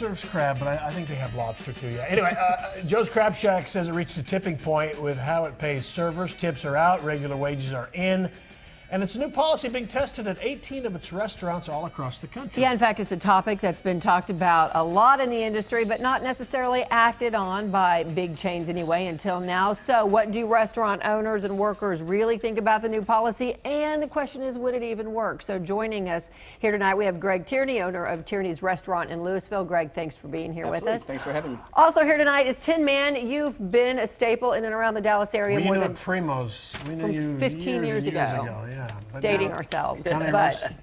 serves crab, but I think they have lobster too. Yeah. Anyway, Joe's Crab Shack says it reached a tipping point with how it pays servers. Tips are out, regular wages are in. And it's a new policy being tested at 18 of its restaurants all across the country. Yeah, in fact, it's a topic that's been talked about a lot in the industry, but not necessarily acted on by big chains anyway until now. So what do restaurant owners and workers really think about the new policy? And the question is, would it even work? So joining us here tonight, we have Greg Tierney, owner of Tierney's Restaurant in Louisville. Greg, thanks for being here with us. Thanks for having me. Also here tonight is Tin Man. You've been a staple in and around the Dallas area more than Primos. We knew you 15 years ago. Yeah. But dating ourselves.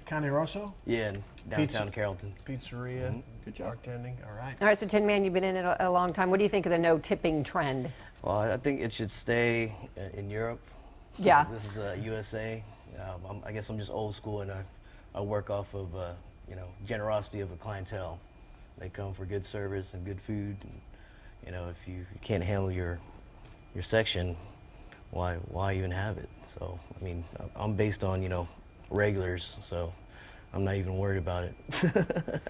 Connie Rosso? Yeah, in downtown Carrollton. Pizzeria. Good job. Bartending. All right. All right, so Tin Man, you've been in it a long time. What do you think of the no tipping trend? Well, I think it should stay in Europe. Yeah. This is USA. I guess I'm just old school, and I work off of generosity of a clientele. They come for good service and good food. And, if you can't handle your section, why even have it? So, I mean, I'm based on, regulars, so I'm not even worried about it.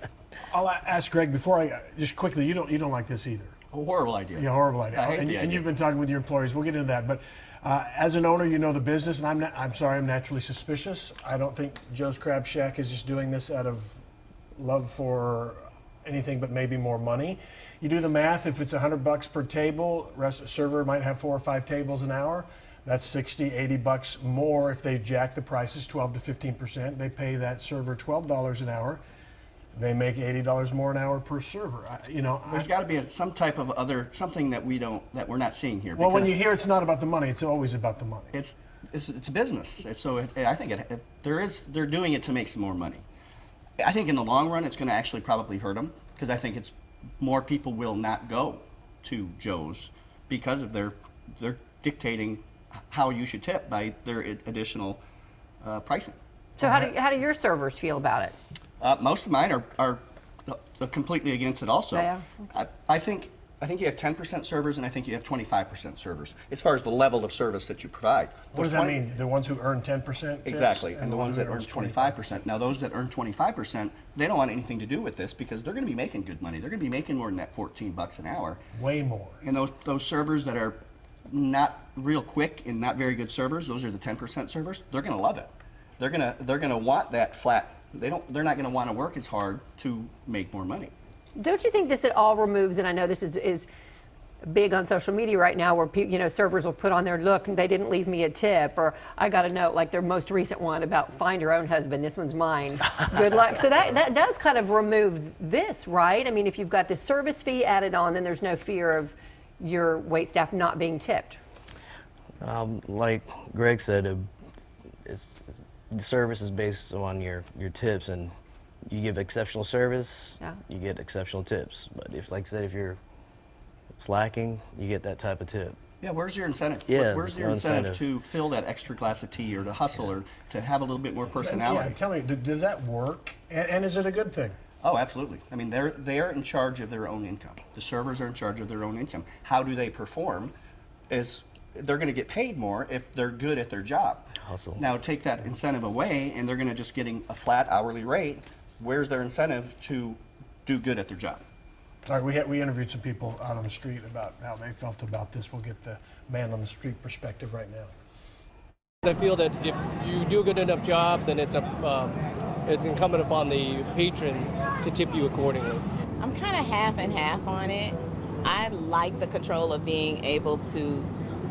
I'll ask Greg before just quickly, you don't like this either. A horrible idea. Yeah, horrible idea. I hate the idea. And you've been talking with your employees. We'll get into that. But as an owner, you know the business, and I'm sorry, I'm naturally suspicious. I don't think Joe's Crab Shack is just doing this out of love for anything but maybe more money. You do the math. If it's $100 per table, server might have 4 or 5 tables an hour. That's $60, $80 more if they jack the prices 12 to 15%. They pay that server $12 an hour. They make $80 more an hour per server. There's got to be some type of something that we're not seeing here. Well, when you hear it's not about the money, it's always about the money. It's business. I think they're doing it to make some more money. I think in the long run, it's going to actually probably hurt them, because I think it's more people will not go to Joe's because of they're dictating how you should tip by their additional pricing. So how do your servers feel about it? Most of mine are completely against it also. Yeah. I think you have 10% servers, and I think you have 25% servers as far as the level of service that you provide. What does that mean? The ones who earn 10%? Exactly, and the ones that earn 25%. Now, those that earn 25%, they don't want anything to do with this because they're going to be making good money. They're going to be making more than that $14 an hour. Way more. And those servers that are not real quick and not very good servers, those are the 10% servers. They're going to love it. They're going to want that flat. They're not going to want to work as hard to make more money. Don't you think this at all removes, and I know this is big on social media right now, where servers will put on their, look, they didn't leave me a tip, or I got a note, like their most recent one about find your own husband, this one's mine, good luck. So that does kind of remove this, right? I mean, if you've got the service fee added on, then there's no fear of your wait staff not being tipped. Like Greg said, the service is based on your tips, and you give exceptional service, you get exceptional tips. But like I said, if you're slacking, you get that type of tip. Yeah, where's your incentive? Yeah, where's your incentive to fill that extra glass of tea, or to hustle, or to have a little bit more personality? Yeah, tell me, does that work? And is it a good thing? Oh, absolutely. I mean, they are in charge of their own income. The servers are in charge of their own income. How do they perform? They're going to get paid more if they're good at their job. Hustle. Now take that incentive away, and they're going to just getting a flat hourly rate. Where's their incentive to do good at their job? All right, we interviewed some people out on the street about how they felt about this. We'll get the man on the street perspective right now. I feel that if you do a good enough job, then it's incumbent upon the patron to tip you accordingly. I'm kind of half and half on it. I like the control of being able to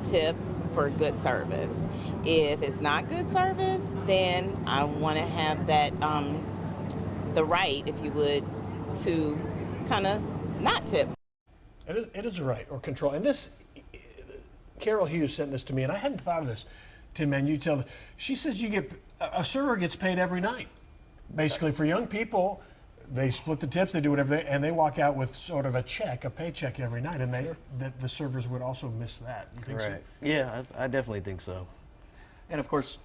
tip for good service. If it's not good service, then I want to have that the right, if you would, to kind of not tip. It is a right, or control. And this, Carol Hughes sent this to me, and I hadn't thought of this. Tin Man, you tell. She says a server gets paid every night. Basically, for young people, they split the tips, they do whatever, and they walk out with sort of a paycheck every night, and the servers would also miss that. You think so? Yeah, I definitely think so. And of course,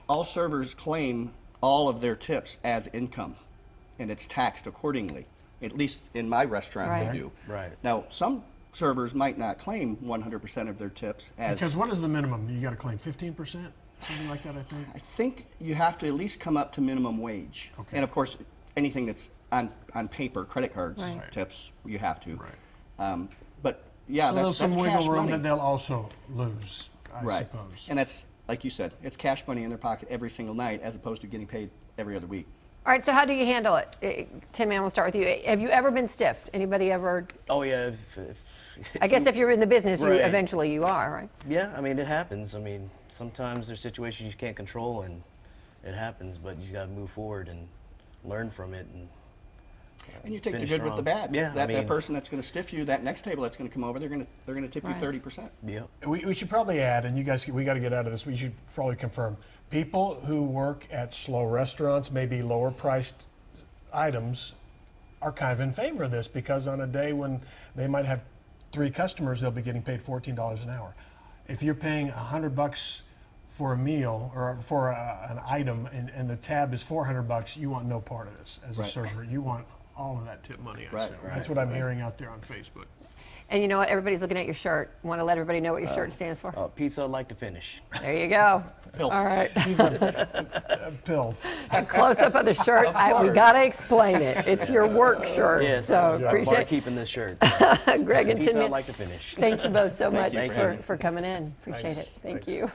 all servers claim all of their tips as income, and it's taxed accordingly. At least in my restaurant, they do. Right. Now, some servers might not claim 100% of their tips as. Because what is the minimum? You got to claim 15%, something like that, I think. I think you have to at least come up to minimum wage. Okay. And of course, anything that's on paper, credit cards, Right. tips, you have to. Right. But yeah, So there's that's some cash wiggle room money. that they'll also lose, I Right. suppose. And that's, like you said, it's cash money in their pocket every single night as opposed to getting paid every other week. All right, so how do you handle it? Tim, Ann, we'll start with you. Have you ever been stiffed? Anybody ever? Oh yeah. I guess if you're in the business, Right. eventually you are, right? Yeah, I mean, it happens. I mean, sometimes there's situations you can't control, and it happens. But you got to move forward and learn from it. And you take the finish good with the strong. bad. Yeah, That I mean, person that's going to stiff you, that next table that's going to come over, they're going to tip Right. you 30%. yeah. We should probably add, and you guys, we got to get out of this. We should probably confirm: people who work at slow restaurants, maybe lower priced items, are kind of in favor of this because on a day when they might have 3 customers, they'll be getting paid $14 an hour. If you're paying $100 for a meal or for an item, and the tab is $400, you want no part of this as a Right. server. You want all of that tip money. I Right, assume. right, That's what I'm hearing out there on Facebook. And you know what? Everybody's looking at your shirt. Want to let everybody know what your shirt stands for? Pizza I'd like to finish. There you go. Filth. All right. He's a pilf. A close up of the shirt. We got to explain it. It's your work shirt. Yes, so I'm appreciate keeping this shirt. Greg and Pizza Tim. I'd like to finish. Thank you both so much you, for coming in. Appreciate Thanks. it. Thank Thanks. you.